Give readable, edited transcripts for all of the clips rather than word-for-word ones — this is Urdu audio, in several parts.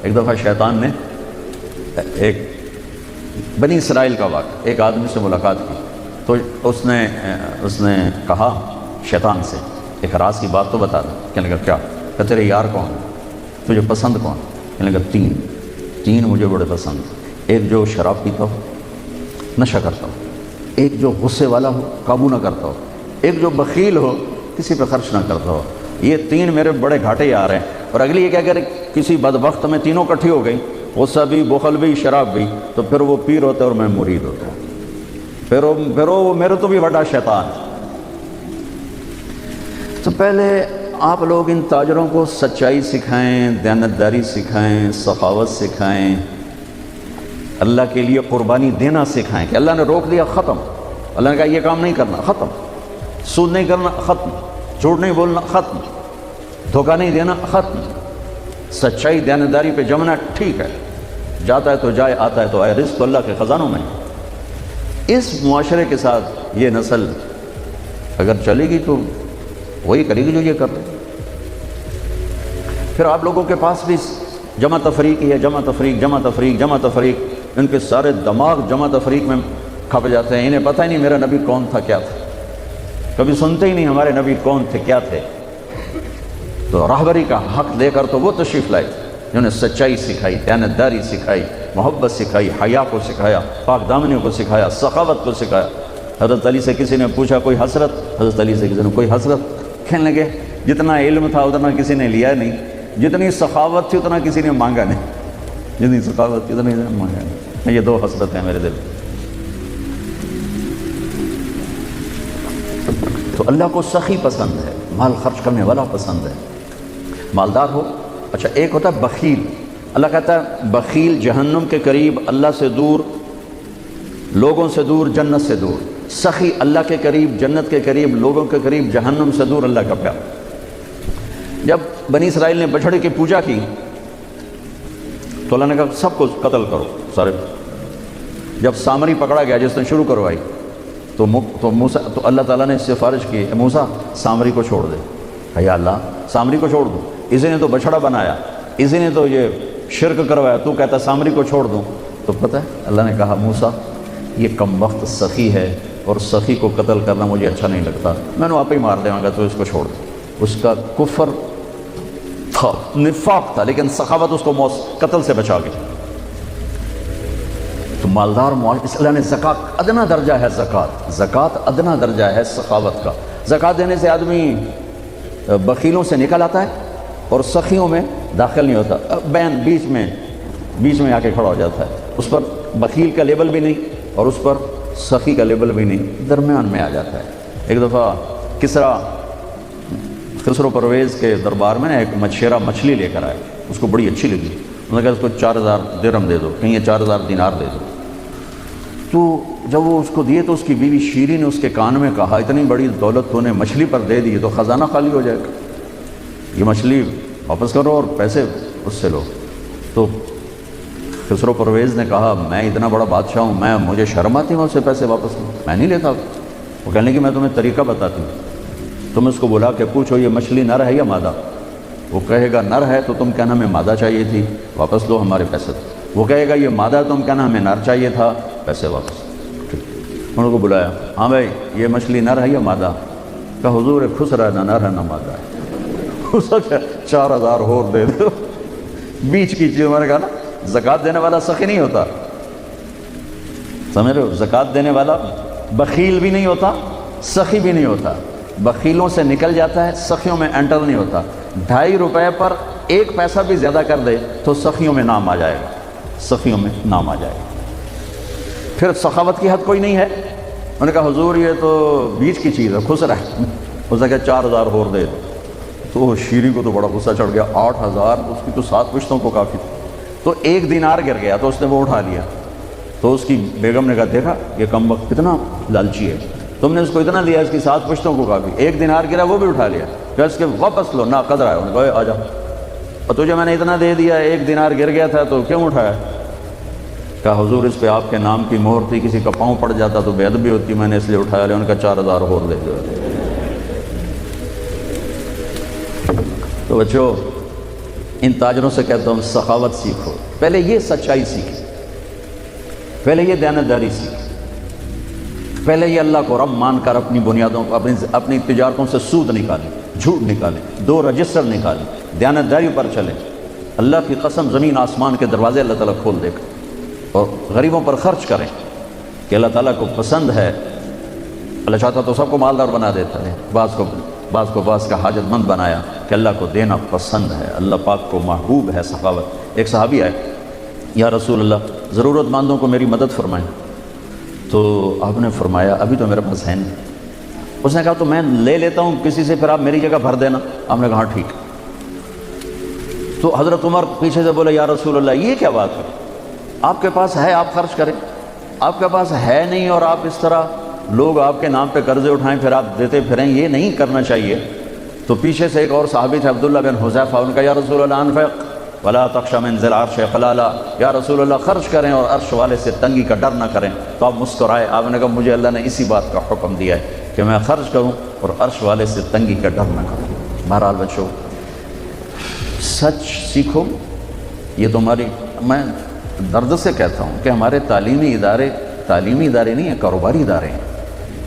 ایک دفعہ شیطان نے ایک بنی اسرائیل کا واقعہ، ایک آدمی سے ملاقات کی، تو اس نے کہا شیطان سے ایک راز کی بات تو بتا دیں۔ کہنے لگا کیا؟ کہ تیرے یار کون ہے، تجھے پسند کون؟ کہنے لگا تین مجھے بڑے پسند، ایک جو شراب پیتا ہو، نشہ کرتا ہو، ایک جو غصے والا ہو، قابو نہ کرتا ہو، ایک جو بخیل ہو، کسی پہ خرچ نہ کرتا ہو۔ یہ تین میرے بڑے گھاٹے یار ہیں۔ اور اگلی یہ کہ اگر کسی بدبخت میں تینوں کٹھی ہو گئی، غصہ بھی، بخل بھی، شراب بھی، تو پھر وہ پیر ہوتا ہے اور میں مرید ہوتا ہوں، پھر وہ میرے تو بھی بڑا شیطان ہے۔ تو پہلے آپ لوگ ان تاجروں کو سچائی سکھائیں، دیانتداری سکھائیں، سخاوت سکھائیں، اللہ کے لیے قربانی دینا سکھائیں کہ اللہ نے روک دیا، ختم، اللہ نے کہا یہ کام نہیں کرنا، ختم، سود نہیں کرنا، ختم، جھوٹ نہیں بولنا، ختم، دھوکہ نہیں دینا، ختم، سچائی دیانتداری پہ جمنا ٹھیک ہے، جاتا ہے تو جائے، آتا ہے تو آئے، رزق تو اللہ کے خزانوں میں ہے۔ اس معاشرے کے ساتھ یہ نسل اگر چلے گی تو وہی کرے گی جو یہ کر رہے۔ پھر آپ لوگوں کے پاس بھی جمع تفریق ہی ہے، جمع تفریق، ان کے سارے دماغ جمع تفریق میں کھپ جاتے ہیں، انہیں پتہ ہی نہیں میرا نبی کون تھا، کیا تھا، کبھی سنتے ہی نہیں ہمارے نبی کون تھے، کیا تھے۔ تو راہبری کا حق دے کر تو وہ تشریف لائے جنہوں نے سچائی سکھائی، دیانتداری سکھائی، محبت سکھائی، حیا کو سکھایا، پاک دامنی کو سکھایا، سخاوت کو سکھایا۔ حضرت علی سے کسی نے پوچھا کوئی حسرت، حضرت علی سے کسی نے کوئی حسرت، کہنے لگے جتنا علم تھا اتنا کسی نے لیا نہیں، جتنی سخاوت تھی اتنا کسی نے مانگا نہیں، جتنی سخاوت تھی اتنا کسی نے مانگا نہیں۔ یہ دو حسرت ہیں میرے دل میں۔ تو اللہ کو سخی پسند ہے، مال خرچ کرنے والا پسند ہے، مالدار ہو۔ اچھا ایک ہوتا ہے بخیل، اللہ کہتا ہے بخیل جہنم کے قریب، اللہ سے دور، لوگوں سے دور، جنت سے دور۔ سخی اللہ کے قریب، جنت کے قریب، لوگوں کے قریب، جہنم سے دور، اللہ کا پیار۔ جب بنی اسرائیل نے بچھڑے کی پوجا کی تو اللہ نے کہا سب کو قتل کرو، سارے۔ جب سامری پکڑا گیا جس نے شروع کروائی تو اللہ تعالیٰ نے سفارش کی، موسیٰ سامری کو چھوڑ دے۔ یا اللہ سامری کو چھوڑ دوں، اسی نے تو بچھڑا بنایا، اسی نے تو یہ شرک کروایا، تو کہتا سامری کو چھوڑ دوں؟ تو پتہ ہے اللہ نے کہا موسیٰ یہ کم وقت سخی ہے اور سخی کو قتل کرنا مجھے اچھا نہیں لگتا، میں نے آپ ہی مار دوں گا، تو اس کو چھوڑ دو۔ اس کا کفر تھا، نفاق تھا، لیکن سخاوت اس کو قتل سے بچا گئی۔ تو مالدار اس اللہ نے زکوٰۃ ادنا درجہ ہے، زکوٰۃ ادنا درجہ ہے سخاوت کا۔ زکوٰۃ دینے سے آدمی بخیلوں سے نکل آتا ہے اور سخیوں میں داخل نہیں ہوتا، بین بیچ میں آ کے کھڑا ہو جاتا ہے، اس پر بخیل کا لیبل بھی نہیں اور اس پر سخی کا لیبل بھی نہیں، درمیان میں آ جاتا ہے۔ ایک دفعہ خسرو پرویز کے دربار میں ایک مچھیرا مچھلی لے کر آئے، اس کو بڑی اچھی لگی، انہوں نے کہا اس کو 4000 درہم دے دو، کہیں یہ 4000 دینار دے دو۔ تو جب وہ اس کو دیے تو اس کی بیوی شیری نے اس کے کان میں کہا اتنی بڑی دولت تو نے مچھلی پر دے دی تو خزانہ خالی ہو جائے گا، یہ مچھلی واپس کرو اور پیسے اس سے لو۔ تو خسرو پرویز نے کہا میں اتنا بڑا بادشاہ ہوں، مجھے شرم آتی میں اس سے پیسے واپس لوں، میں نہیں لیتا۔ وہ کہنے کہ میں تمہیں طریقہ بتاتی ہوں، تم اس کو بلا کے پوچھو یہ مچھلی نر ہے یا مادہ، وہ کہے گا نر ہے تو تم کہنا ہمیں مادہ چاہیے تھی، واپس دو ہمارے پیسے۔ وہ کہے گا یہ مادہ تم کہنا ہمیں نر چاہیے تھا، پیسے واپس۔ انہوں کو بلایا، ہاں بھائی یہ مچھلی نر ہے یا مادہ؟ کہا حضور خسرا نہ نر ہے نہ مادہ ہے۔ سچ ہے 4000 اور دے دو، بیچ کی چیز۔ میں نے کہا نا زکوٰۃ دینے والا سخی نہیں ہوتا، سمجھ رہے ہو؟ زکوٰۃ دینے والا بخیل بھی نہیں ہوتا، سخی بھی نہیں ہوتا، بخیلوں سے نکل جاتا ہے، سخیوں میں انٹر نہیں ہوتا۔ 2.5 روپے پر 1 پیسہ بھی زیادہ کر دے تو سخیوں میں نام آ جائے گا، سخیوں میں نام آ جائے گا۔ پھر سخاوت کی حد کوئی نہیں ہے۔ انہوں نے کہا حضور یہ تو بیچ کی چیز ہے، خسرا ہے۔ اس نے کہا 4000 اور دے دو۔ تو شیری کو تو بڑا غصہ چڑھ گیا، 8000 اس کی تو 7 پشتوں کو کافی تھی۔ تو 1 دینار گر گیا تو اس نے وہ اٹھا لیا۔ تو اس کی بیگم نے کہا دیکھا یہ کم وقت کتنا لالچی ہے، تم نے اس کو اتنا دیا، اس کی 7 پشتوں کو کافی، 1 دینار گرا وہ بھی اٹھا لیا، کہ اس کے واپس لو، نا قدر آیا۔ انہوں نے کہا آ جا، اور تجھے میں نے اتنا دے دیا، 1 دینار گر گیا تھا تو کیوں اٹھایا؟ کہا حضور اس پہ آپ کے نام کی مہر تھی، کسی کا پاؤں پڑ جاتا تو بے ادبی ہوتی، میں نے اس لیے اٹھایا لیا۔ ان کا 4000 اور دے دو۔ تو بچوں ان تاجروں سے کہتا ہوں سخاوت سیکھو، پہلے یہ سچائی سیکھیں، پہلے یہ دیانتداری سیکھیں، پہلے یہ اللہ کو رب مان کر اپنی بنیادوں کو اپنی تجارتوں سے سود نکالیں، جھوٹ نکالیں، 2 رجسٹر نکالیں، دیانتداری پر چلیں۔ اللہ کی قسم زمین آسمان کے دروازے اللہ تعالیٰ کھول دے گا، اور غریبوں پر خرچ کریں کہ اللہ تعالیٰ کو پسند ہے۔ اللہ چاہتا تو سب کو مالدار بنا دیتا ہے، بعض کا حاجت مند بنایا کہ اللہ کو دینا پسند ہے، اللہ پاک کو محبوب ہے سخاوت۔ ایک صحابی آئے، یا رسول اللہ ضرورت مندوں کو میری مدد فرمائیں، تو آپ نے فرمایا ابھی تو میرے پاس ہے نہیں۔ اس نے کہا تو میں لے لیتا ہوں کسی سے، پھر آپ میری جگہ بھر دینا۔ آپ نے کہا ہاں ٹھیک۔ تو حضرت عمر پیچھے سے بولے یا رسول اللہ یہ کیا بات ہے، آپ کے پاس ہے آپ خرچ کریں، آپ کے پاس ہے نہیں اور آپ اس طرح لوگ آپ کے نام پہ قرضے اٹھائیں پھر آپ دیتے پھریں، یہ نہیں کرنا چاہیے۔ تو پیچھے سے ایک اور صحابی تھے عبداللہ بن حذیفہ، ان کا یا رسول اللہ انفق ولا تخشى من ذی العرش خلالا، یا رسول اللہ خرچ کریں اور عرش والے سے تنگی کا ڈر نہ کریں۔ تو آپ مسکرائے، آپ نے کہا مجھے اللہ نے اسی بات کا حکم دیا ہے کہ میں خرچ کروں اور عرش والے سے تنگی کا ڈر نہ کروں۔ بہرحال بچوں سچ سیکھو، یہ تمہاری، میں درد سے کہتا ہوں کہ ہمارے تعلیمی ادارے نہیں ہیں، کاروباری ادارے ہیں۔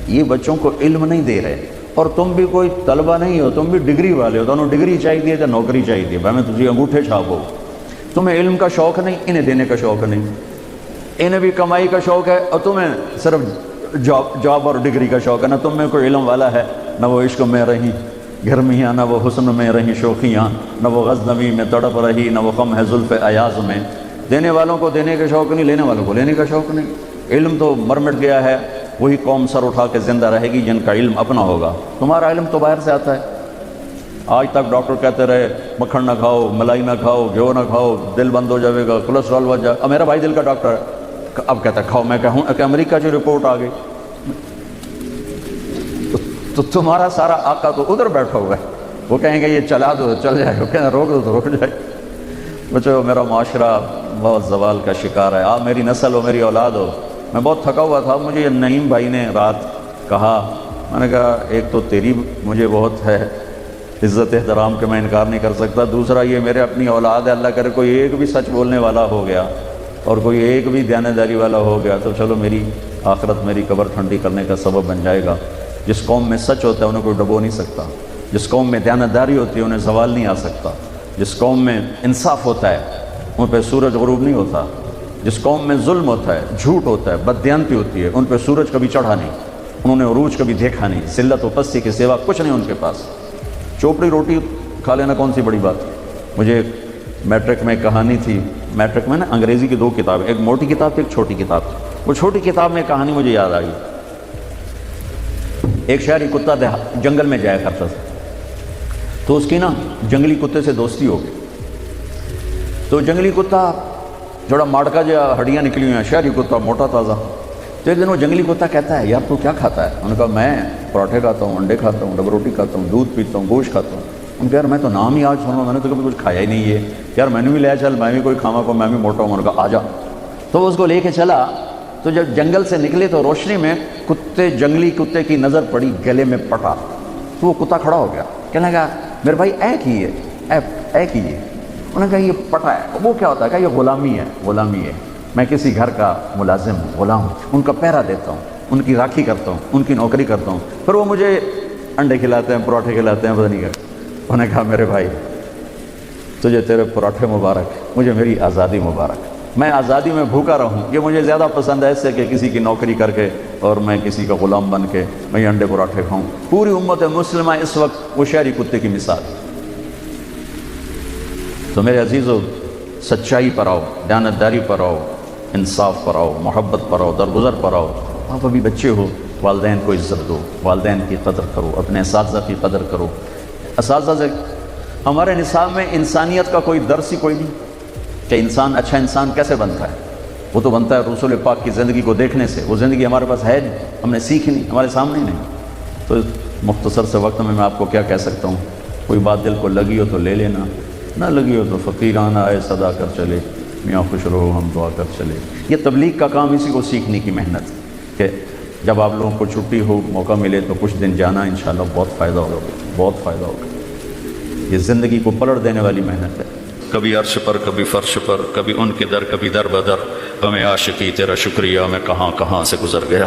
یہ بچوں کو علم نہیں دے رہے، اور تم بھی کوئی طلبہ نہیں ہو، تم بھی ڈگری والے ہو، دونوں ڈگری چاہیے یا نوکری چاہیے، میں تجھے انگوٹھے چھاپ ہو۔ تمہیں علم کا شوق نہیں، انہیں دینے کا شوق نہیں، انہیں بھی کمائی کا شوق ہے اور تمہیں صرف جاب اور ڈگری کا شوق ہے۔ نہ تم میں کوئی علم والا ہے، نہ وہ عشق میں رہی گرمیاں، نہ وہ حسن میں رہی شوخیاں، نہ وہ غزنوی میں تڑپ رہی، نہ وہ غم ہے زلف ایاز میں۔ دینے والوں کو دینے کا شوق نہیں، لینے والوں کو لینے کا شوق نہیں۔ علم تو مر مٹ گیا ہے، وہی قوم سر اٹھا کے زندہ رہے گی جن کا علم اپنا ہوگا۔ تمہارا علم تو باہر سے آتا ہے۔ آج تک ڈاکٹر کہتے رہے مکھن نہ کھاؤ، ملائی نہ کھاؤ، گھیو نہ کھاؤ، دل بند ہو جائے گا، کولیسٹرول بڑھ جائے گا۔ میرا بھائی دل کا ڈاکٹر ہے، اب کہتا ہے کھاؤ۔ میں کہوں کہ امریکہ کی رپورٹ آ گئی، تو تمہارا سارا آقا تو ادھر بیٹھا ہوا ہے، وہ کہیں گے یہ چلا دو چل جائے گا، کہیں روک دو تو روک جائے۔ بچو میرا معاشرہ بہت زوال کا شکار ہے، آپ میری نسل ہو، میری اولاد ہو۔ میں بہت تھکا ہوا تھا، مجھے یہ نعیم بھائی نے رات کہا، میں نے کہا ایک تو تیری مجھے بہت ہے عزت احترام کہ میں انکار نہیں کر سکتا، دوسرا یہ میرے اپنی اولاد ہے، اللہ کرے کوئی ایک بھی سچ بولنے والا ہو گیا اور کوئی ایک بھی دیانتداری والا ہو گیا تو چلو میری آخرت، میری قبر ٹھنڈی کرنے کا سبب بن جائے گا۔ جس قوم میں سچ ہوتا ہے انہیں کوئی ڈبو نہیں سکتا، جس قوم میں دیانتداری ہوتی ہے انہیں زوال نہیں آ سکتا، جس قوم میں انصاف ہوتا ہے ان پہ سورج غروب نہیں ہوتا، جس قوم میں ظلم ہوتا ہے، جھوٹ ہوتا ہے، بددیانتی ہوتی ہے، ان پہ سورج کبھی چڑھا نہیں، انہوں نے عروج کبھی دیکھا نہیں، ذلت و پستی کے سوا کچھ نہیں ان کے پاس۔ چوپڑی روٹی کھا لینا کون سی بڑی بات۔ مجھے میٹرک میں کہانی تھی، میٹرک میں نا انگریزی کی 2 کتابیں، ایک موٹی کتاب تھی ایک چھوٹی کتاب تھی۔ وہ چھوٹی کتاب میں کہانی مجھے یاد آئی، ایک شہری کتا جنگل میں جایا کرتا تھا، تو اس کی نا جنگلی کتے سے دوستی ہو گئی، تو جنگلی کتا جوڑا ماڑکا جو ہڈیاں نکلی ہوئی ہیں، شہری کتا موٹا تازہ۔ تو ایک دن وہ جنگلی کتا کہتا ہے یار تو کیا کھاتا ہے؟ انہوں نے کہا میں پراٹھے کھاتا ہوں، انڈے کھاتا ہوں، ڈبل روٹی کھاتا ہوں، دودھ پیتا ہوں، گوشت کھاتا ہوں۔ ان کہا یار میں تو نام ہی آج سنا، میں نے تو کبھی کچھ کھایا ہی نہیں ہے، یار میں نے بھی لیا چل میں بھی کوئی کھاوا کو، میں بھی موٹا ہوں۔ انہوں نے کہا آ جا۔ تو وہ اس کو لے کے چلا، تو جب جنگل سے نکلے تو روشنی میں جنگلی کتے کی نظر پڑی گلے میں پٹا، تو وہ کتا کھڑا ہو گیا، کہنے لگا میرے بھائی اے کیے، اے کیے۔ انہوں نے کہا یہ پٹا ہے، وہ کیا ہوتا ہے؟ کہا یہ غلامی ہے، غلامی ہے، میں کسی گھر کا ملازم ہوں، غلام ہوں، ان کا پہرا دیتا ہوں، ان کی راکھی کرتا ہوں، ان کی نوکری کرتا ہوں، پھر وہ مجھے انڈے کھلاتے ہیں، پراٹھے کھلاتے ہیں، پتہ نہیں کیا۔ انہوں نے کہا میرے بھائی تجھے تیرے پراٹھے مبارک، مجھے میری آزادی مبارک، میں آزادی میں بھوکا رہوں، یہ مجھے زیادہ پسند ہے اس سے کہ کسی کی نوکری کر کے اور میں کسی کا غلام بن کے میں یہ انڈے پراٹھے کھاؤں۔ پوری امت مسلمہ اس وقت وہ شہری کتے کی مثال۔ تو میرے عزیزو سچائی پر آؤ، دیانتداری پر آؤ، انصاف پر آؤ، محبت پر آؤ، درگزر پر آؤ۔ آپ ابھی بچے ہو، والدین کو عزت دو، والدین کی قدر کرو، اپنے اساتذہ کی قدر کرو۔ اساتذہ سے ہمارے نصاب میں انسانیت کا کوئی درس ہی کوئی نہیں کہ انسان اچھا انسان کیسے بنتا ہے، وہ تو بنتا ہے رسول پاک کی زندگی کو دیکھنے سے، وہ زندگی ہمارے پاس ہے نہیں، ہم نے سیکھی نہیں، ہمارے سامنے نہیں۔ تو مختصر سے وقت میں آپ کو کیا کہہ سکتا ہوں، کوئی بات دل کو لگی ہو تو لے لینا، نہ لگی ہو تو فقیرانہ آئے صدا کر چلے، میاں خوش رہو ہم دعا کر چلے۔ یہ تبلیغ کا کام اسی کو سیکھنے کی محنت کہ جب آپ لوگوں کو چھٹی ہو، موقع ملے تو کچھ دن جانا، انشاءاللہ بہت فائدہ ہوگا، بہت فائدہ ہوگا۔ یہ زندگی کو پلٹ دینے والی محنت ہے۔ کبھی عرش پر کبھی فرش پر، کبھی ان کے در کبھی در بدر، ہمیں عاشقی تیرا شکریہ میں کہاں کہاں سے گزر گیا،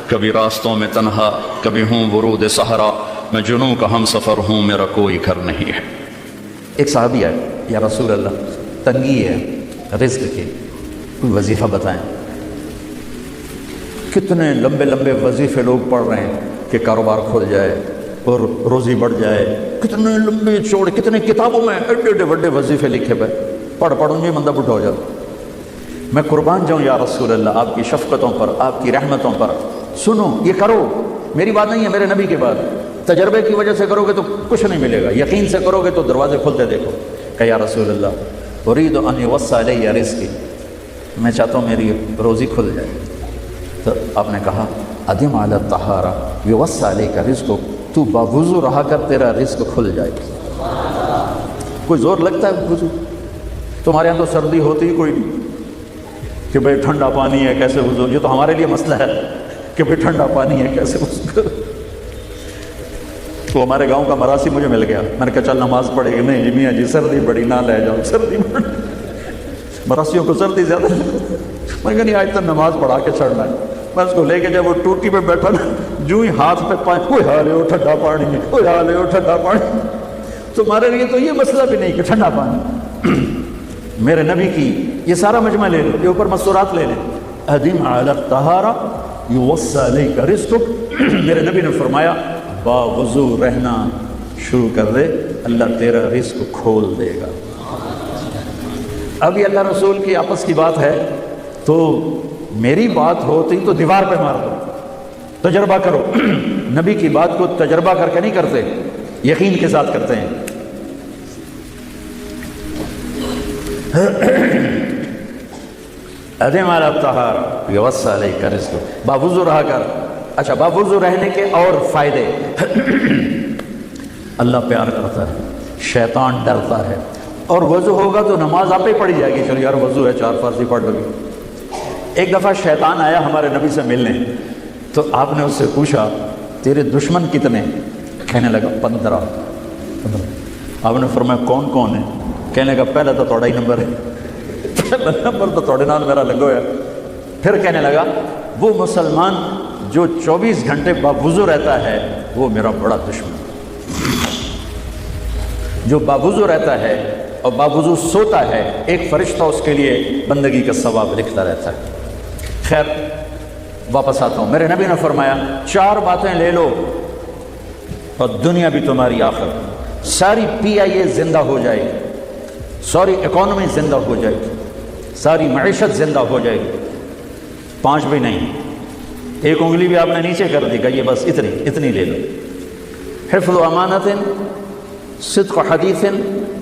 کبھی راستوں میں تنہا کبھی ہوں ورود صحرا، میں جنوں کا ہم سفر ہوں میرا کوئی گھر نہیں ہے۔ ایک صحابی ہے، یا رسول اللہ تنگی ہے رزق کی، کوئی وظیفہ بتائیں۔ کتنے لمبے لمبے وظیفے لوگ پڑھ رہے ہیں کہ کاروبار کھل جائے اور روزی بڑھ جائے، کتنے لمبے چوڑے، کتنے کتابوں میں ایڈے ایڈے بڑے وظیفے لکھے پہ، پڑھوں گے مندہ بٹھا ہو جاتا۔ میں قربان جاؤں یا رسول اللہ آپ کی شفقتوں پر، آپ کی رحمتوں پر، سنو یہ کرو، میری بات نہیں ہے، میرے نبی کی بات، تجربے کی وجہ سے کرو گے تو کچھ نہیں ملے گا، یقین سے کرو گے تو دروازے کھلتے دیکھو۔ کہ یا رسول اللہ اريد ان يوسع علی رزقی، میں چاہتا ہوں میری روزی کھل جائے۔ تو آپ نے کہا ادم علی الطہارہ یوسع علیک رزقک، تو باوضو رہا کر تیرا رزق کھل جائے۔ کوئی زور لگتا ہے وضو؟ تمہارے یہاں تو سردی ہوتی ہی کوئی نہیں کہ بھئی ٹھنڈا پانی ہے کیسے وضو، یہ تو ہمارے لیے مسئلہ ہے کہ بھئی ٹھنڈا پانی ہے کیسے وضو کرو۔ تو ہمارے گاؤں کا مراسی مجھے مل گیا، میں نے کہا چل نماز پڑھے گی، نہیں جی میاں جی سردی بڑی نہ لے جاؤ، سردی بڑی، مراسیوں کو سردی زیادہ میں نے کہا نہیں آج تک نماز پڑھا کے چھڑنا ہے۔ میں اس کو لے کے جب وہ ٹوٹی پہ بیٹھا نا، جو ہی ہاتھ پہ پائیں، کوئی حال ہے وہ ٹھنڈا پانی ہے، کوئی حال ہے وہ ٹھنڈا پانی۔ تمہارے لیے تو یہ مسئلہ بھی نہیں کہ ٹھنڈا پانی، میرے نبی کی یہ سارا مجمع لے لو، یہ اوپر مستورات لے لیں، ادم علی الطہارہ یوسع علیک رزقک، میرے نبی نے فرمایا باوضو رہنا شروع کر دے، اللہ تیرا رزق کھول دے گا۔ اب یہ اللہ رسول کی آپس کی بات ہے تو میری بات ہوتی تو دیوار پہ مار دو، تجربہ کرو۔ نبی کی بات کو تجربہ کر کے نہیں کرتے، یقین کے ساتھ کرتے ہیں۔ ادم علی الطہارہ یوسع علیک رزقک، باوضو رہا کر۔ اچھا باوضو رہنے کے اور فائدے، اللہ پیار کرتا ہے، شیطان ڈرتا ہے، اور وضو ہوگا تو نماز آپ ہی پڑھی جائے گی، چلو یار وضو ہے 4 فارسی پڑھ لو گی۔ ایک دفعہ شیطان آیا ہمارے نبی سے ملنے، تو آپ نے اس سے پوچھا تیرے دشمن کتنے؟ کہنے لگا 15۔ آپ نے فرمایا کون کون ہے؟ کہنے لگا پہلا تو تھوڑا ہی نمبر ہے، پہلا نمبر تو تھوڑے نال میرا لگو ہے۔ پھر کہنے لگا وہ مسلمان جو 24 گھنٹے باوضو رہتا ہے وہ میرا بڑا دشمن، جو باوضو رہتا ہے اور باوضو سوتا ہے، ایک فرشتہ اس کے لیے بندگی کا ثواب لکھتا رہتا ہے۔ خیر واپس آتا ہوں، میرے نبی نے فرمایا 4 باتیں لے لو اور دنیا بھی تمہاری آخرت، ساری PIA زندہ ہو جائے گی، ساری اکانومی زندہ ہو جائے گی، ساری معیشت زندہ ہو جائے گی۔ 5 بھی نہیں، ایک انگلی بھی آپ نے نیچے کر دی، کہ یہ بس اتنی لے لو۔ حفظ امانت، صدق حدیث،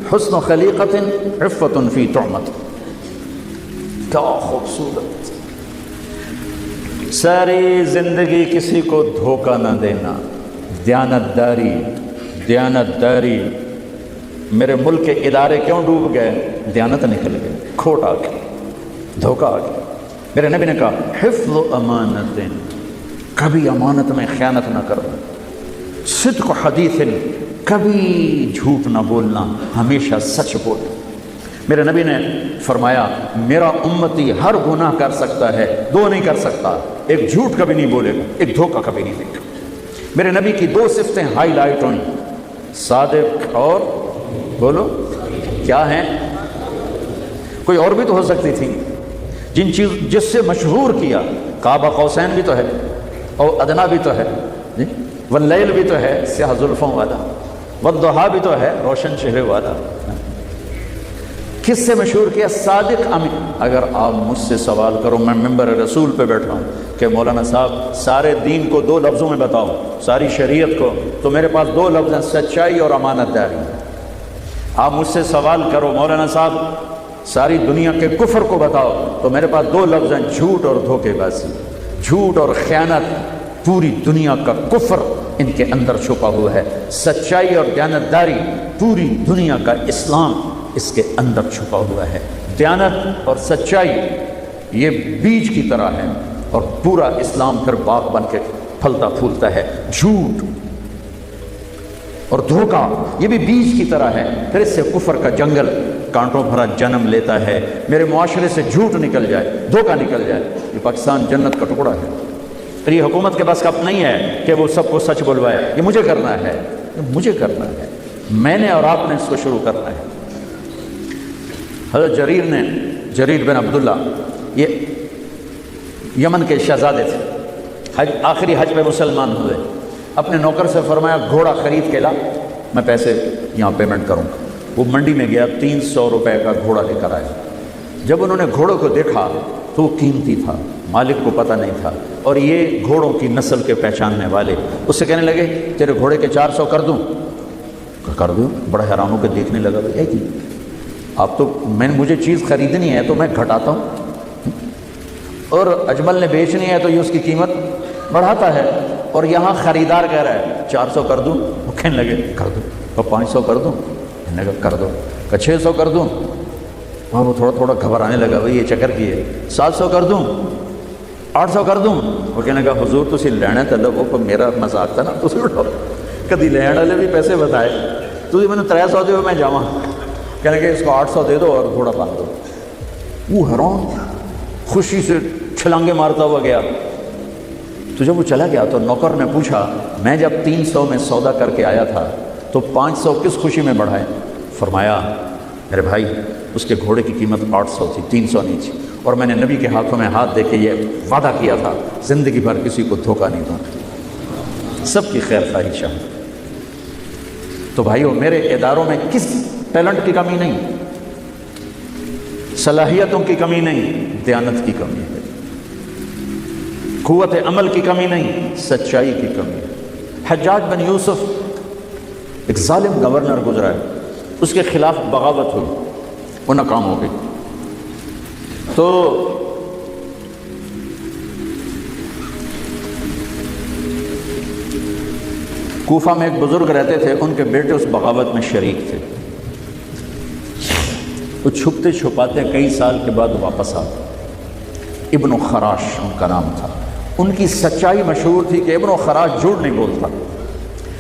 حسن خلیقت، عفت فی طعمت۔ کیا خوبصورت، ساری زندگی کسی کو دھوکہ نہ دینا، دیانت داری۔ میرے ملک کے ادارے کیوں ڈوب گئے؟ دیانت نکل گئے، کھوٹ آ گئی، دھوکہ آ گیا۔ میرے نبی نے کہا حفظ امانت، کبھی امانت میں خیانت نہ کرنا، صدق حدیث، کبھی جھوٹ نہ بولنا، ہمیشہ سچ بولنا۔ میرے نبی نے فرمایا میرا امتی ہر گناہ کر سکتا ہے، 2 نہیں کر سکتا، ایک جھوٹ کبھی نہیں بولے گا، ایک دھوکہ کبھی نہیں دے گا۔ میرے نبی کی 2 صفتیں ہائی لائٹ ہوئیں، صادق اور بولو کیا ہیں؟ کوئی اور بھی تو ہو سکتی تھی، جس سے مشہور کیا، کعبہ قوسین بھی تو ہے، اور ادنا بھی تو ہے، واللیل بھی تو ہے سیاہ زلفوں والا، والضحیٰ بھی تو ہے روشن چہرے والا۔ کس سے مشہور کیا؟ صادق امین۔ اگر آپ مجھ سے سوال کرو، میں ممبر رسول پہ بیٹھا ہوں کہ مولانا صاحب سارے دین کو 2 لفظوں میں بتاؤ، ساری شریعت کو، تو میرے پاس 2 لفظ ہیں، سچائی اور امانت داری۔ آپ مجھ سے سوال کرو مولانا صاحب ساری دنیا کے کفر کو بتاؤ، تو میرے پاس 2 لفظ ہیں، جھوٹ اور دھوکے بازی، جھوٹ اور خیانت۔ پوری دنیا کا کفر ان کے اندر چھپا ہوا ہے، سچائی اور دیانت داری، پوری دنیا کا اسلام اس کے اندر چھپا ہوا ہے۔ دیانت اور سچائی یہ بیج کی طرح ہے، اور پورا اسلام پھر باغ بن کے پھلتا پھولتا ہے۔ جھوٹ اور دھوکہ یہ بھی بیج کی طرح ہے، پھر اس سے کفر کا جنگل کانٹوں بھرا جنم لیتا ہے، میرے معاشرے سے جھوٹ نکل جائے، دھوکہ نکل جائے۔ یہ پاکستان جنت کا ٹکڑا ہے، پھر یہ حکومت کے بس کب نہیں ہے کہ وہ سب کو سچ بلوائے، یہ مجھے کرنا ہے، یہ مجھے کرنا ہے، میں نے اور آپ نے اس کو شروع کرنا ہے۔ حضرت جریر بن عبداللہ یہ یمن کے شہزادے تھے، آخری حج پہ مسلمان ہوئے، اپنے نوکر سے فرمایا گھوڑا خرید کے لا، میں پیسے یہاں پیمنٹ کروں گا۔ وہ منڈی میں گیا، 300 روپے کا گھوڑا لے کر آیا۔ جب انہوں نے گھوڑوں کو دیکھا تو وہ قیمتی تھا، مالک کو پتہ نہیں تھا، اور یہ گھوڑوں کی نسل کے پہچاننے والے اس سے کہنے لگے تیرے گھوڑے کے 400 کر دوں؟ کر دوں۔ بڑا حیران ہو کے دیکھنے لگا، بھائی کی آپ تو مجھے چیز خریدنی ہے تو میں گھٹاتا ہوں، اور اجمل نے بیچنی ہے تو یہ اس کی قیمت بڑھاتا ہے، اور یہاں خریدار کہہ رہا ہے 400 کر دوں۔ وہ کہنے لگے کر دوں، اور 500 کر دوں، کہنے لگا کر دو، کہ 600 کر دوں، اور وہ تھوڑا تھوڑا گھبرانے لگا، بھائی یہ چکر کی ہے، 700 کر دوں، 800 کر دوں۔ وہ کہنے لگا حضور تسی لینا تو لو، پر میرا مذاق تھا نا، تسی اٹھو کدی لین والے بھی پیسے بتائے، تسی میں نے 300 دے میں جاواں، کہنے لگے اس کو 800 دے دو اور گھوڑا باندھ دو۔ وہ حیران خوشی سے چھلانگے مارتا ہوا گیا۔ تو جب وہ چلا گیا تو نوکر نے پوچھا میں جب 300 میں سودا کر کے آیا تھا تو 500 کس خوشی میں بڑھائے؟ فرمایا میرے بھائی اس کے گھوڑے کی قیمت 800 تھی، 300 نہیں تھی، اور میں نے نبی کے ہاتھوں میں ہاتھ دے کے یہ وعدہ کیا تھا زندگی بھر کسی کو دھوکہ نہیں دوں، سب کی خیر خواہی چاہوں۔ تو بھائیو میرے اداروں میں کس ٹیلنٹ کی کمی نہیں، صلاحیتوں کی کمی نہیں، دیانت کی کمی ہے، قوت عمل کی کمی نہیں، سچائی کی کمی ہے۔ حجاج بن یوسف ایک ظالم گورنر گزرا ہے، اس کے خلاف بغاوت ہوئی، وہ ناکام ہو گئی۔ تو کوفہ میں ایک بزرگ رہتے تھے، ان کے بیٹے اس بغاوت میں شریک تھے، وہ چھپتے چھپاتے کئی سال کے بعد واپس آتے۔ ابن خراش ان کا نام تھا، ان کی سچائی مشہور تھی کہ ابن خراش جھوٹ نہیں بولتا۔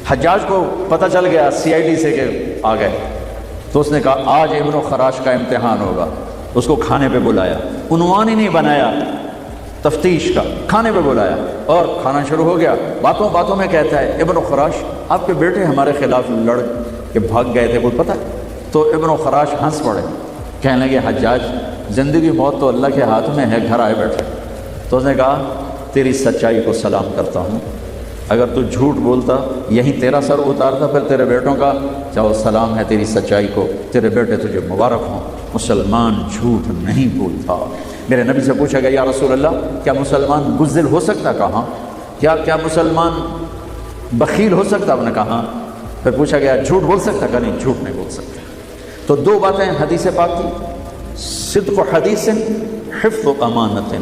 حجاج کو پتہ چل گیا CID سے کہ آ گئے، تو اس نے کہا آج ابن خراش کا امتحان ہوگا، اس کو کھانے پہ بلایا، عنوان ہی نہیں بنایا تفتیش کا، کھانے پہ بلایا اور کھانا شروع ہو گیا۔ باتوں باتوں میں کہتا ہے ابن خراش آپ کے بیٹے ہمارے خلاف لڑ کے بھاگ گئے تھے، کوئی پتہ؟ تو ابن خراش ہنس پڑے، کہنے لگے حجاج زندگی موت تو اللہ کے ہاتھ میں ہے، گھر آئے بیٹھے۔ تو اس نے کہا تیری سچائی کو سلام کرتا ہوں، اگر تو جھوٹ بولتا یہیں تیرا سر اتارتا، پھر تیرے بیٹوں کا چاہو سلام ہے تیری سچائی کو، تیرے بیٹے تجھے مبارک ہوں، مسلمان جھوٹ نہیں بولتا۔ میرے نبی سے پوچھا گیا یا رسول اللہ کیا مسلمان بزدل ہو سکتا؟ کہا کیا مسلمان بخیل ہو سکتا؟ آپ نے کہا۔ پھر پوچھا گیا جھوٹ بول سکتا؟ کہا نہیں، جھوٹ نہیں بول سکتا۔ تو دو باتیں حدیث پاک کی، صدق و حدیث، حفظ و امانت،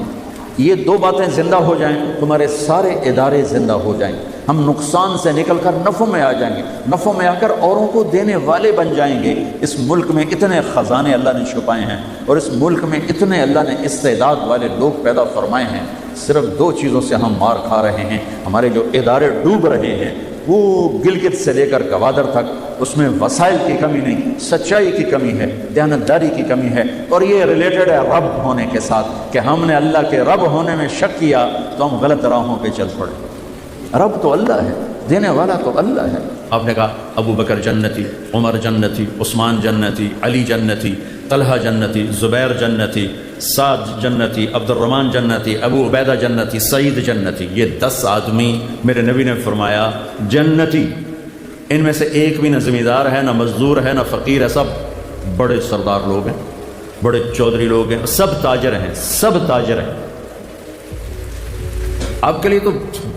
یہ دو باتیں زندہ ہو جائیں تمہارے سارے ادارے زندہ ہو جائیں، ہم نقصان سے نکل کر نفع میں آ جائیں گے، نفع میں آ کر اوروں کو دینے والے بن جائیں گے۔ اس ملک میں اتنے خزانے اللہ نے چھپائے ہیں، اور اس ملک میں اتنے اللہ نے استعداد والے لوگ پیدا فرمائے ہیں، صرف دو چیزوں سے ہم مار کھا رہے ہیں، ہمارے جو ادارے ڈوب رہے ہیں وہ گلگت سے لے کر گوادر تک، اس میں وسائل کی کمی نہیں، سچائی کی کمی ہے، دیانتداری کی کمی ہے، اور یہ ریلیٹڈ ہے رب ہونے کے ساتھ کہ ہم نے اللہ کے رب ہونے میں شک کیا تو ہم غلط راہوں پہ چل پڑے۔ رب تو اللہ ہے، دینے والا تو اللہ ہے۔ آپ نے کہا ابو بکر جنتی، عمر جنتی، عثمان جنتی، علی جنتی، طلحہ جنتی، زبیر جنتی، سعد جنتی، عبد الرحمن جنتی، ابو عبیدہ جنتی، سعید جنتی، یہ 10 آدمی میرے نبی نے فرمایا جنتی، ان میں سے ایک بھی نہ زمیندار ہے، نہ مزدور ہے، نہ فقیر ہے، سب بڑے سردار لوگ ہیں، بڑے چودھری لوگ ہیں، سب تاجر ہیں، سب تاجر ہیں۔ آپ کے لیے تو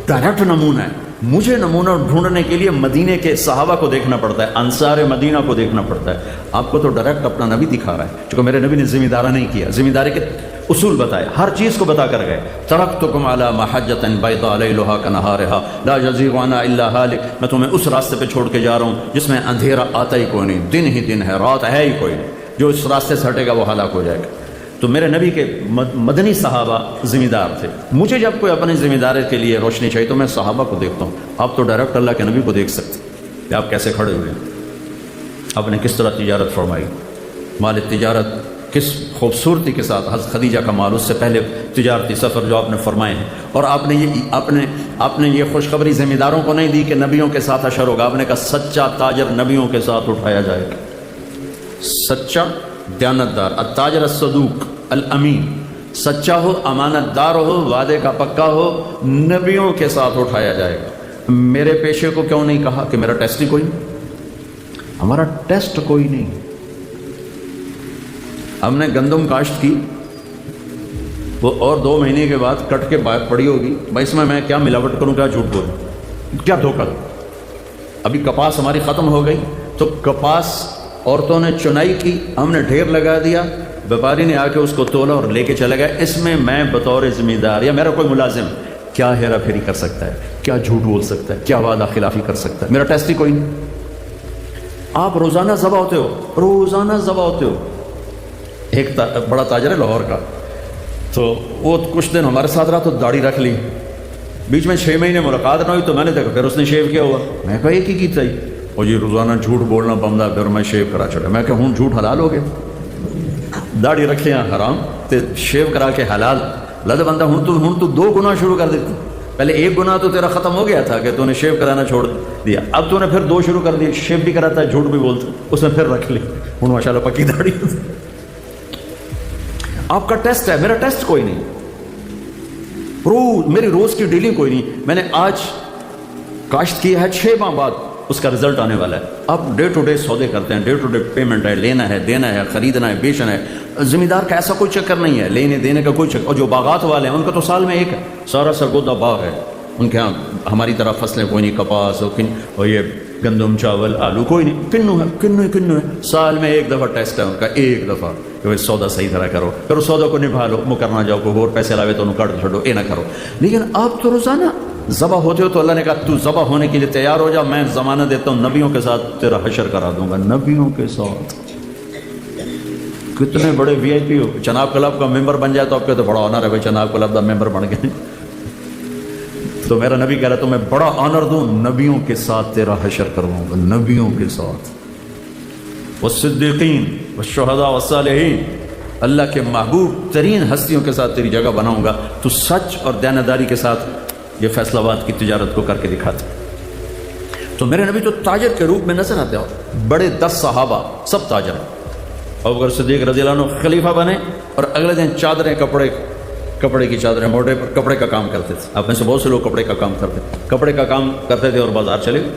ڈائریکٹ نمونہ ہے، مجھے نمونہ ڈھونڈنے کے لیے مدینے کے صحابہ کو دیکھنا پڑتا ہے، انصار مدینہ کو دیکھنا پڑتا ہے۔ آپ کو تو ڈائریکٹ اپنا نبی دکھا رہا ہے، چونکہ میرے نبی نے ذمہ نہیں کیا، ذمہ داری کے اصول بتائے، ہر چیز کو بتا کر گئے۔ ترکتکم علی محجۃ بیضاء لیلھا کنہارھا لا یزیغ عنہا الا ہالک، میں تمہیں اس راستے پہ چھوڑ کے جا رہا ہوں جس میں اندھیرا آتا ہی کوئی نہیں، دن ہی دن ہے، رات ہے ہی کوئی نہیں، جو اس راستے سے ہٹے گا وہ ہلاک ہو جائے گا۔ تو میرے نبی کے مدنی صحابہ ذمہ دار تھے۔ مجھے جب کوئی اپنی ذمہ داری کے لیے روشنی چاہیے تو میں صحابہ کو دیکھتا ہوں، آپ تو ڈائریکٹ اللہ کے نبی کو دیکھ سکتے۔ کہ آپ کیسے کھڑے ہوئے ہیں، آپ نے کس طرح تجارت فرمائی، مال تجارت کس خوبصورتی کے ساتھ، حضرت خدیجہ کا مال، اس سے پہلے تجارتی سفر جو آپ نے فرمائے ہیں، اور آپ نے یہ خوشخبری ذمہ داروں کو نہیں دی کہ نبیوں کے ساتھ حشر ہوگا، آپ نے کہا سچا تاجر نبیوں کے ساتھ اٹھایا جائے گا، سچا دیانتدار، التاجر الصدوق الامین، سچا ہو، امانت دار ہو، وعدے کا پکا ہو، نبیوں کے ساتھ اٹھایا جائے گا۔ میرے پیشے کو کیوں نہیں کہا کہ میرا ٹیسٹ ہی کوئی نہیں، ہمارا ٹیسٹ کوئی نہیں۔ ہم نے گندم کاشت کی، وہ اور 2 مہینے کے بعد کٹ کے پڑی ہوگی، بھائی اس میں کیا ملاوٹ کروں، کیا جھوٹ بولوں، کیا دھوکہ دوں۔ ابھی کپاس ہماری ختم ہو گئی تو کپاس عورتوں نے چنائی کی، ہم نے ڈھیر لگا دیا، بیپاری نے آ کے اس کو تولا اور لے کے چلا گیا، اس میں میں بطور ذمہ دار یا میرا کوئی ملازم کیا ہیرا پھیری کر سکتا ہے، کیا جھوٹ بول سکتا ہے، کیا وعدہ خلافی کر سکتا ہے، میرا ٹیسٹ ہی کوئی نہیں۔ آپ روزانہ ذبح ہوتے ہو، روزانہ ذبح ہوتے ہو۔ ایک بڑا تاجر ہے لاہور کا، تو وہ کچھ دن ہمارے ساتھ رہا تو داڑھی رکھ لی، بیچ میں 6 مہینے ملاقات نہ ہوئی تو میں نے دیکھا پھر اس نے شیو کیا ہوا، میں کہا ایک ہی کی تھی، اور یہ روزانہ جھوٹ بولنا بمدا، پھر میں شیو کرا چھوڑا، میں کہ ہوں جھوٹ حلال ہو گیا، داڑھی رکھے ہیں حرام تے شیو کرا کے حلال، لد بندہ ہوں تو 2 گناہ شروع کر دیتی، پہلے 1 گناہ تو تیرا ختم ہو گیا تھا کہ تو نے شیو کرانا چھوڑ دیا، اب تو نے پھر 2 شروع کر دیے، شیو بھی کراتا ہے جھوٹ بھی بولتا، اس نے پھر رکھ لی، ہوں ماشاءاللہ پکی داڑھی۔ آپ کا ٹیسٹ ہے، میرا ٹیسٹ کوئی نہیں، میری روز کی ڈیلنگ کوئی نہیں۔ میں نے آج کاشت کی ہے، 6 ماہ بعد اس کا رزلٹ آنے والا ہے۔ آپ ڈے ٹو ڈے سودے کرتے ہیں، ڈے ٹو ڈے پیمنٹ ہے، لینا ہے، دینا ہے، خریدنا ہے، بیچنا ہے۔ ذمہ دار کا ایسا کوئی چکر نہیں ہے، لینے دینے کا کوئی چکر۔ اور جو باغات والے ہیں ان کا تو سال میں ایک ہے، سارا سرگودا باغ ہے ان کے ہاں، ہماری طرح فصلیں کوئی نہیں، کپاس اور یہ گندم چاول آلو کوئی نہیں، کنو ہے، سال میں 1 دفعہ ٹیسٹ ہے ان کا، 1 دفعہ کہ سودا صحیح طرح کرو، پھر اس سودا کو نبھا لو، مکرنا جاؤ کوئی اور پیسے لاوے تو انہوں کٹ چھوڑو، یہ نہ کرو۔ لیکن آپ تو روزانہ ذبح ہوتے ہو، تو اللہ نے کہا تو ذبح ہونے کے لیے تیار ہو جا، میں ضمانت دیتا ہوں نبیوں کے ساتھ تیرا حشر کرا دوں گا، نبیوں کے ساتھ۔ کتنے بڑے وی آئی پی ہو، چناب کلب کا ممبر بن جائے تو آپ کہتے بڑا آنر ہے بھائی، چناب کلب کا ممبر بن گئے، تو میرا نبی کہہ رہا تو میں بڑا آنر دوں، نبیوں کے ساتھ تیرا حشر کرواؤں گا، نبیوں کے ساتھ، والصدیقین والشہداء والصالحین، اللہ کے محبوب ترین ہستیوں کے ساتھ تیری جگہ بناؤں گا، تو سچ اور دیانتداری کے ساتھ یہ فیصل آباد کی تجارت کو کر کے دکھاتے۔ تو میرے نبی تو تاجر کے روپ میں نظر آتے ہیں، بڑے 10 صحابہ سب تاجر ہیں۔ ابوبکر صدیق رضی اللہ عنہ خلیفہ بنے اور اگلے دن چادریں، کپڑے کی چادریں، موٹے پر کپڑے کا کام کرتے تھے۔ آپ میں سے بہت سے لوگ کپڑے کا کام کرتے تھے اور بازار چلے گئے۔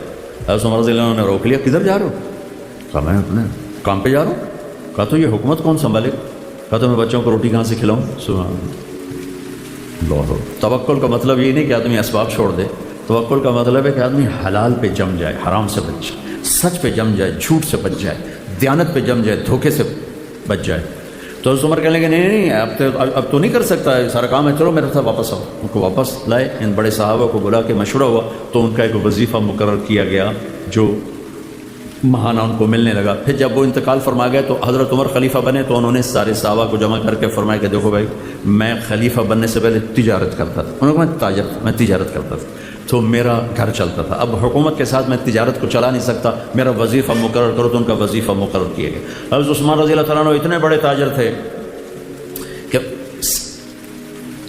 حضرت عمر رضی اللہ عنہ نے روک لیا، کدھر جا رہے ہو؟ کہا میں اپنے کام پہ جا رہا ہوں۔ کہا تو یہ حکومت کون سنبھالے؟ کہا تو میں بچوں کو روٹی کہاں سے کھلاؤں؟ سبحان اللہ۔ توکل کا مطلب یہ نہیں کہ آدمی اسباب چھوڑ دے، توکل کا مطلب ہے کہ آدمی حلال پہ جم جائے، حرام سے بچ جائے، سچ پہ جم جائے، جھوٹ سے بچ جائے، دیانت پہ جم جائے، دھوکے سے بچ جائے۔ تو حضرت عمر کہنے لگے نہیں اب تو نہیں کر سکتا، سارا کام ہے، چلو میرے ساتھ واپس آؤ۔ ان کو واپس لائے، ان بڑے صحابہ کو بلا کے مشورہ ہوا تو ان کا ایک وظیفہ مقرر کیا گیا جو ماہانہ ان کو ملنے لگا۔ پھر جب وہ انتقال فرما گئے تو حضرت عمر خلیفہ بنے تو انہوں نے سارے صحابہ کو جمع کر کے فرمایا کہ دیکھو بھائی، میں خلیفہ بننے سے پہلے تجارت کرتا تھا، انہوں نے کہا میں تجارت کرتا تھا تو میرا گھر چلتا تھا، اب حکومت کے ساتھ میں تجارت کو چلا نہیں سکتا، میرا وظیفہ مقرر کرو، تو ان کا وظیفہ مقرر کیا گیا۔ حضرت عثمان رضی اللہ تعالیٰ عنہ اتنے بڑے تاجر تھے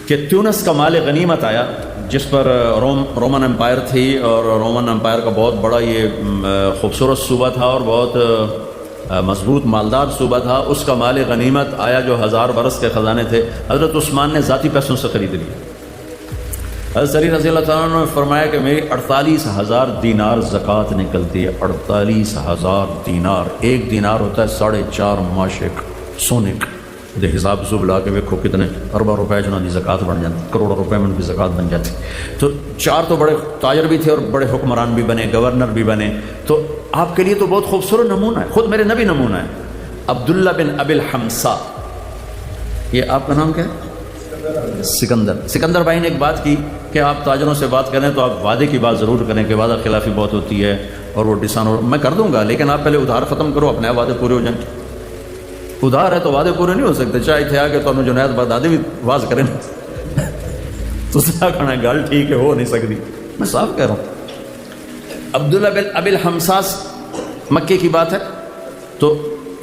کہ تیونس کا مال غنیمت آیا، جس پر رومن امپائر تھی، اور رومن امپائر کا بہت بڑا یہ خوبصورت صوبہ تھا اور بہت مضبوط مالدار صوبہ تھا، اس کا مال غنیمت آیا جو 1000 برس کے خزانے تھے، حضرت عثمان نے ذاتی پیسوں سے خرید لیا۔ حضرت علی رضی اللہ تعالیٰ عنہ نے فرمایا کہ میری 48,000 دینار زکوٰۃ نکلتی ہے، 48,000 دینار، 1 دینار ہوتا ہے 4.5 ماشے سونے کا، حساب سب لا کے دیکھو کتنے اربوں روپے جنہوں کی زکوٰۃ بن جاتی، کروڑوں روپے میں ان کی زکوٰۃ بن جاتی۔ تو 4 تو بڑے تاجر بھی تھے اور بڑے حکمران بھی بنے، گورنر بھی بنے۔ تو آپ کے لیے تو بہت خوبصورت نمونہ ہے، خود میرے نبی نمونہ ہے۔ عبداللہ بن ابی الحمصا، یہ آپ کا نام کیا ہے؟ سکندر بھائی نے ایک بات کی کہ آپ تاجروں سے بات کریں تو آپ وعدے کی بات ضرور کریں کہ وعدہ خلافی بہت ہوتی ہے اور وہ میں کر دوں گا، لیکن آپ پہلے ادھار ختم کرو، اپنے وعدے پورے ہو جائیں۔ ادھار ہے تو وعدے پورے نہیں ہو سکتے، چاہے تھے آگے تو جنید بغدادی بھی واز کریں تو کھانا گل ٹھیک ہے، ہو نہیں سکتی، میں صاف کہہ رہا ہوں۔ عبداللہ بن ابی الحمصاص مکے کی بات ہے، تو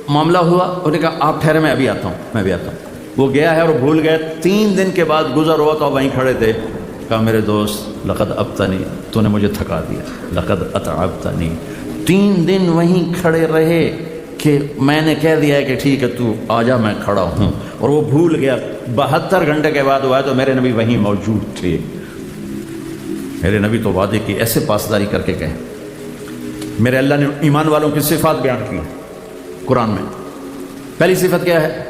معاملہ ہوا، انہوں نے کہا آپ ٹھہرے، میں ابھی آتا ہوں. وہ گیا ہے اور بھول گئے. 3 دن کے بعد گزر ہوا تو وہیں کھڑے تھے. کہا میرے دوست لقد ابتنی، تو نے مجھے تھکا دیا، لقد اتعبتنی. 3 دن وہیں کھڑے رہے کہ میں نے کہہ دیا ہے کہ ٹھیک ہے تو آ جا، میں کھڑا ہوں، اور وہ بھول گیا. 72 گھنٹے کے بعد ہوا تو میرے نبی وہیں موجود تھے. میرے نبی تو وعدے کی ایسے پاسداری کر کے کہیں. میرے اللہ نے ایمان والوں کی صفات بیان کی قرآن میں. پہلی صفت کیا ہے؟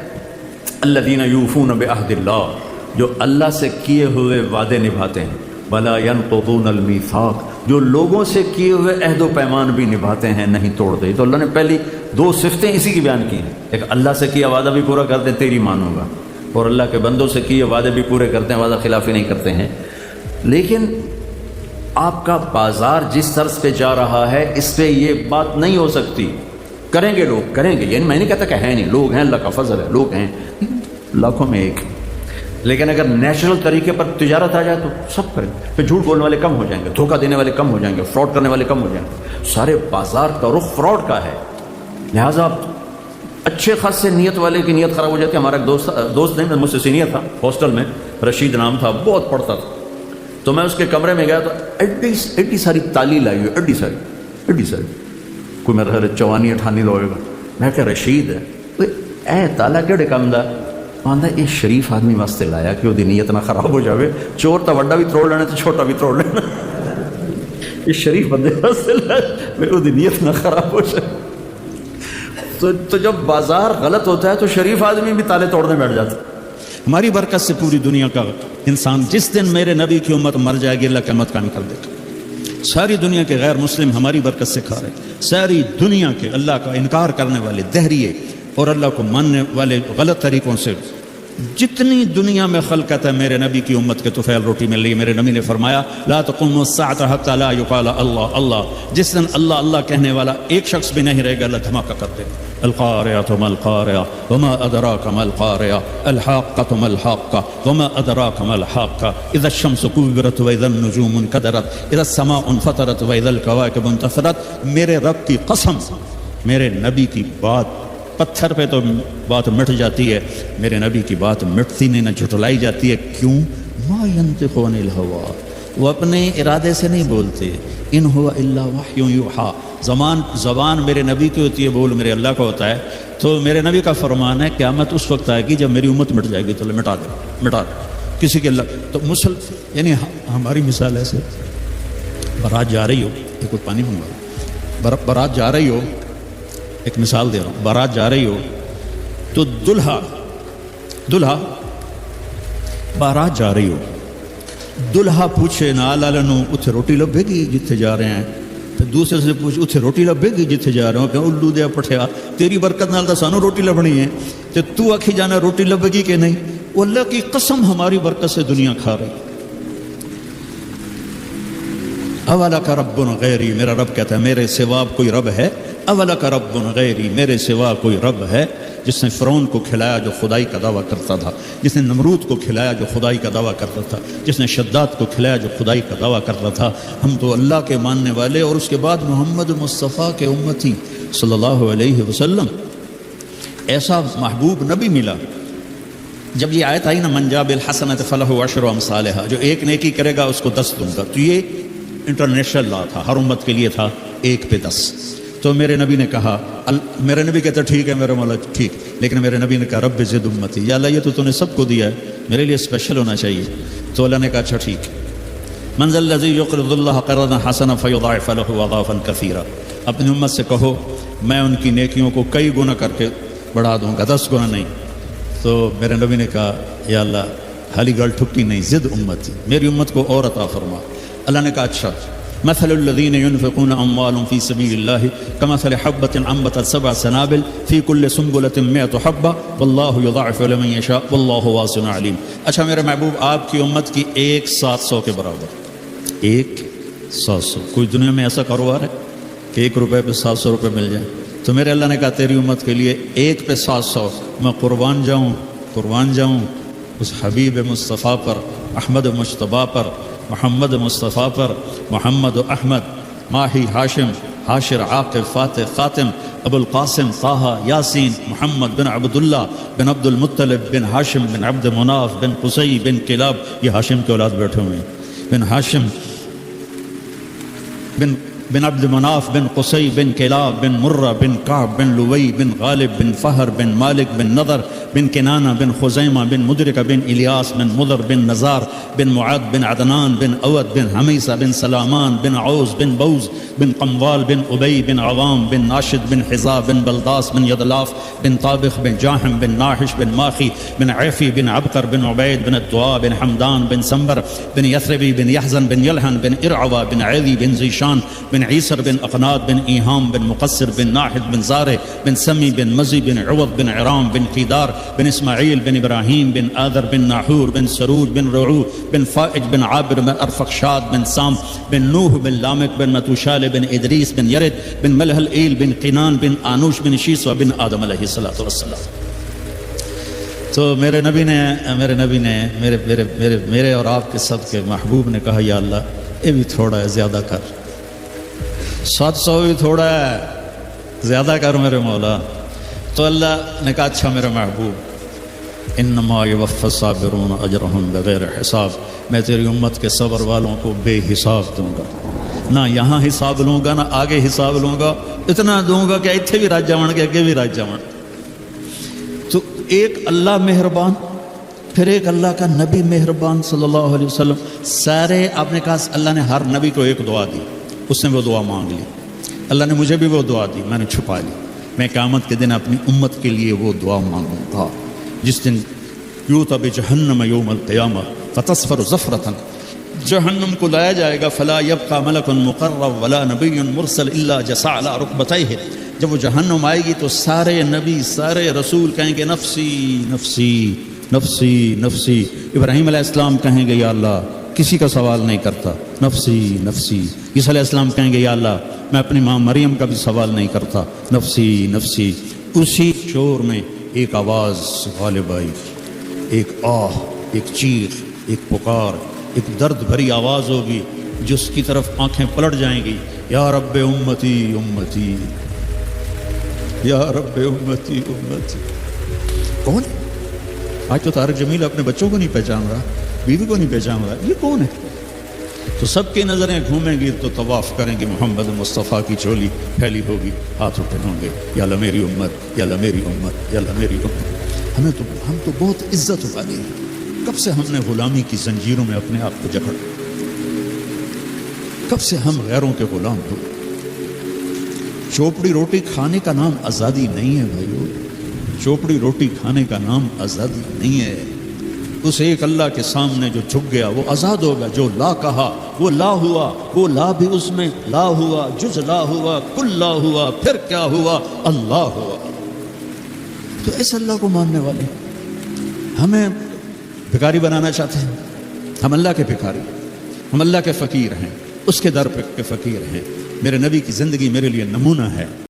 الذین یوفون بعہد اللہ، جو اللہ سے کیے ہوئے وعدے نبھاتے ہیں. ولا ینقضون المیثاق، جو لوگوں سے کیے ہوئے عہد و پیمان بھی نبھاتے ہیں، نہیں توڑتے. تو اللہ نے پہلی 2 صفتیں اسی کی بیان کی ہیں. ایک اللہ سے کیا وعدہ بھی پورا کرتے ہیں، تیری مانوں گا، اور اللہ کے بندوں سے کیے وعدے بھی پورے کرتے ہیں، وعدہ خلافی نہیں کرتے ہیں. لیکن آپ کا بازار جس طرز پہ جا رہا ہے اس پہ یہ بات نہیں ہو سکتی. کریں گے لوگ، کریں گے، یعنی میں نہیں کہتا کہ ہے نہیں، لوگ ہیں، اللہ کا فضل ہے، لوگ ہیں لاکھوں میں ایک. لیکن اگر نیچرل طریقے پر تجارت آ جائے تو سب کریں. پھر جھوٹ بولنے والے کم ہو جائیں گے، دھوکہ دینے والے کم ہو جائیں گے، فراڈ کرنے والے کم ہو جائیں گے. سارے بازار کا رخ فراڈ کا ہے، لہٰذا اچھے خاصے نیت والے کی نیت خراب ہو جاتی ہے. ہمارا ایک دوست نہیں، مجھ سے سینئر تھا ہاسٹل میں، رشید نام تھا، بہت پڑھتا تھا. تو میں اس کے کمرے میں گیا تو ایڈی ساری تالی لائی ہوئی، ایڈی ساری کوئی میرا خیال 54-58 ہوئے گا. میں کہ رشید ہے اے تالا کہڑے کام دا؟ آندا یہ شریف آدمی واسطے لایا کہ وہ نیت نہ خراب ہو جاوے. چور تو وڈا بھی توڑ لینا تو چھوٹا بھی توڑ لینا. یہ شریف بندے واسطے لایا وہ نیت نہ خراب ہو جائے. تو جب بازار غلط ہوتا ہے تو شریف آدمی بھی تالے توڑنے بیٹھ جاتا ہے. ہماری برکت سے پوری دنیا کا انسان جس دن میرے نبی کی امت مر جائے گی، اللہ قیامت قائم کر دے گا. ساری دنیا کے غیر مسلم ہماری برکت سے کھا رہے. ساری دنیا کے اللہ کا انکار کرنے والے دہریے اور اللہ کو ماننے والے غلط طریقوں سے جتنی دنیا میں خلقت ہے، میرے نبی کی امت کے طفیل روٹی مل رہی ہے. میرے نبی نے فرمایا لا تقوم الساعة حتى لا يقال اللہ اللہ. جس دن اللہ اللہ کہنے والا ایک شخص بھی نہیں رہے گا، اللہ دھماکہ کر دے گا. القارعة ما القارعة وما أدراك ما القارعة الحاقة ما الحاقة وما أدراك ما الحاقة إذا الشمس كورت وإذا النجوم انكدرت إذا السماء انفطرت وإذا الكواكب انتثرت. میرے رب کی قسم، میرے نبی کی بات پتھر پہ تو بات مٹ جاتی ہے، میرے نبی کی بات مٹتی نہیں، نہ جھٹلائی جاتی ہے. کیوں؟ ما ينطق عن الهوى، وہ اپنے ارادے سے نہیں بولتے. ان هو الا وحی یوحى. زبان میرے نبی کی ہوتی ہے، بول میرے اللہ کا ہوتا ہے. تو میرے نبی کا فرمان ہے قیامت اس وقت آئے گی جب میری امت مٹ جائے گی تو اللہ مٹا دے کسی کے اللہ. تو یعنی ہماری مثال ایسے بارات جا رہی ہو، ایک کوئی پانی منگوا، بارات جا رہی ہو، ایک مثال دے رہا ہوں، بارات جا رہی ہو تو دلہا بارات جا رہی ہو، دلہا پوچھے نال والوں اتنے روٹی لبے گی جتھے جا رہے ہیں. پھر دوسرے سے پوچھ اتنے روٹی لبے گی جتھے جا رہے ہو. کہ الو دیا پٹھیا تیری برکت نال تو سانو روٹی لبنی ہے، تو آکھی جانا روٹی لبے گی کہ نہیں. وہ اللہ کی قسم ہماری برکت سے دنیا کھا رہی. اولک رب غیری، میرا رب کہتا ہے میرے سوا کوئی رب ہے. اولک رب غیری، میرے سوا کوئی رب ہے. جس نے فرعون کو کھلایا جو خدائی کا دعویٰ کرتا تھا، جس نے نمرود کو کھلایا جو خدائی کا دعویٰ کرتا تھا، جس نے شداد کو کھلایا جو خدائی کا دعویٰ کرتا تھا. ہم تو اللہ کے ماننے والے اور اس کے بعد محمد مصطفیٰ کے امتی صلی اللہ علیہ وسلم. ایسا محبوب نبی ملا. جب یہ آیت آئی نا من جاء بالحسنۃ فلہ عشر امثالھا، جو ایک نیکی کرے گا اس کو 10 دوں گا. تو یہ انٹرنیشنل لا تھا، ہر امت کے لیے تھا 1 پہ 10. تو میرے نبی نے کہا، میرے نبی کہتا ٹھیک ہے میرے مولا ٹھیک، لیکن میرے نبی نے کہا رب زد امتی، یا اللہ یہ تو نے سب کو دیا ہے، میرے لیے اسپیشل ہونا چاہیے. تو اللہ نے کہا اچھا ٹھیک. من ذا الذی یقرض اللہ قرضا حسنا فیضاعف له اضعافا کثیرا. اپنی امت سے کہو میں ان کی نیکیوں کو کئی گنا کر کے بڑھا دوں گا، 10 گنا نہیں. تو میرے نبی نے کہا یا اللہ خالی گل ٹھکی نہیں، زد امتی، میری امت کو اور عطا فرما. اللہ نے کہا اچھا مثل الذين ينفقون اموالهم في سبيل الله كمثل حبة انبتت 7 سنابل في كل سنبلة 100 حبة والله يضاعف لمن يشاء والله واسع عليم. اچھا میرے محبوب آپ کی امت کی 1/700 کے برابر، 1/700. کوئی دنیا میں ایسا کاروبار ہے کہ 1 روپے پہ 700 روپے مل جائیں؟ تو میرے اللہ نے کہا تیری امت کے لیے 1 پہ 700 میں قربان جاؤں اس حبیب مصطفیٰ پر، احمد مجتبیٰ پر، محمد مصطفیٰ پر، محمد و احمد ماہی ہاشم حاشر عاقب فاتح خاتم ابو القاسم طه یاسین محمد بن عبداللہ بن عبد المطلب بن ہاشم بن عبد مناف بن قصی بن کلاب، یہ ہاشم کے اولاد بیٹھے ہوئے ہیں، بن ہاشم بن عبد مناف بن قصی بن کلاب بن مرہ بن کعب بن لوی بن غالب بن فہر بن مالک بن نضر بن کنانہ بن خزیمہ بن مدرکہ بن الیاس بن مضر بن نزار بن معد بن عدنان بن اود بن حمیسہ بن سلامان بن عوز بن بوز بن قموال بن ابی بن عوام بن ناشد بن حزا بن بلداس بن یدلاف بن طابخ بن جاحم بن ناحش بن ماخی بن عیفی بن عبقر بن عبید بن الدعاء بن حمدان بن سنبر بن یثربی بن یحزن بن یلحن بن ارعوہ بن عیلی بن زیشان بن عیسر بن اقناد بن ایہام بن مقصر بن ناحد بن زارع بن سمی بن مزی بن عوض بن عرام بن قیدار بن اسماعیل بن ابراہیم بن آذر بن ناحور بن سرود بن رعو بن فائج بن عابر بن ارفخشاد بن سام بن نوح بن لامک بن متوشال بن ادریس بن یرد بن ملحل ایل بن قینان بن آنوش بن شیسو بن آدم علیہ السلام۔ تو میرے نبی نے میرے اور آپ کے صدقے محبوب نے کہا یا اللہ یہ بھی تھوڑا ہے زیادہ کر، 700 بھی تھوڑا ہے زیادہ کر میرے مولا۔ تو اللہ نے کہا اچھا میرے محبوب، انما یوفی الصابرون اجرہم بغیر حساب، میں تیری امت کے صبر والوں کو بے حساب دوں گا، نہ یہاں حساب لوں گا نہ آگے حساب لوں گا، اتنا دوں گا کہ اتھے بھی راج جاون کے اگے بھی راج جاون۔ تو ایک اللہ مہربان، پھر ایک اللہ کا نبی مہربان صلی اللہ علیہ وسلم، سارے آپ نے کہا اللہ نے ہر نبی کو ایک دعا دی، اس نے وہ دعا مانگ لی، اللہ نے مجھے بھی وہ دعا دی، میں نے چھپا لی، میں قیامت کے دن اپنی امت کے لیے وہ دعا مانگوں گا جس دن یوتی بجہنم یوم القیامہ فتصفر زفرۃ، جہنم کو لایا جائے گا، فلا یبقى ملک مقرب ولا نبی مرسل الا جثا علی رکبتیہ، جب وہ جہنم آئے گی تو سارے نبی سارے رسول کہیں گے نفسی نفسی نفسی نفسی، ابراہیم علیہ السلام کہیں گے یا اللہ کسی کا سوال نہیں کرتا، نفسی نفسی، عیسیٰ علیہ السلام کہیں گے یا اللہ میں اپنی ماں مریم کا بھی سوال نہیں کرتا، نفسی نفسی۔ اسی شور میں ایک آواز غالب آئی، ایک آہ، ایک چیخ، ایک پکار، ایک درد بھری آواز ہوگی جس کی طرف آنکھیں پلٹ جائیں گی، یا رب امتی امتی، یا رب امتی امتی۔ کون؟ آج تو طارق جمیل اپنے بچوں کو نہیں پہچان رہا، بیوی کو نہیں پہچان رہا، یہ کون ہے؟ تو سب کی نظریں گھومیں گی تو طواف کریں گے، محمد مصطفیٰ کی چولی پھیلی ہوگی، ہاتھ اٹھے ہوں گے، یا اللہ میری امت، یا اللہ میری امت، یا اللہ میری امت۔ ہم تو بہت عزت والے ہیں، کب سے ہم نے غلامی کی زنجیروں میں اپنے آپ کو جکڑ، کب سے ہم غیروں کے غلام ہو۔ چوپڑی روٹی کھانے کا نام آزادی نہیں ہے بھائیو، چوپڑی روٹی کھانے کا نام آزادی نہیں ہے۔ اس ایک اللہ کے سامنے جو جھک گیا وہ آزاد ہوگا، جو لا کہا وہ لا ہوا، وہ لا بھی اس میں لا ہوا، جز لا ہوا، کل لا ہوا، پھر کیا ہوا، اللہ ہوا۔ تو ایسے اللہ کو ماننے والے ہمیں بھکاری بنانا چاہتے ہیں؟ ہم اللہ کے بھکاری، ہم اللہ کے فقیر ہیں، اس کے در پہ کے فقیر ہیں۔ میرے نبی کی زندگی میرے لیے نمونہ ہے۔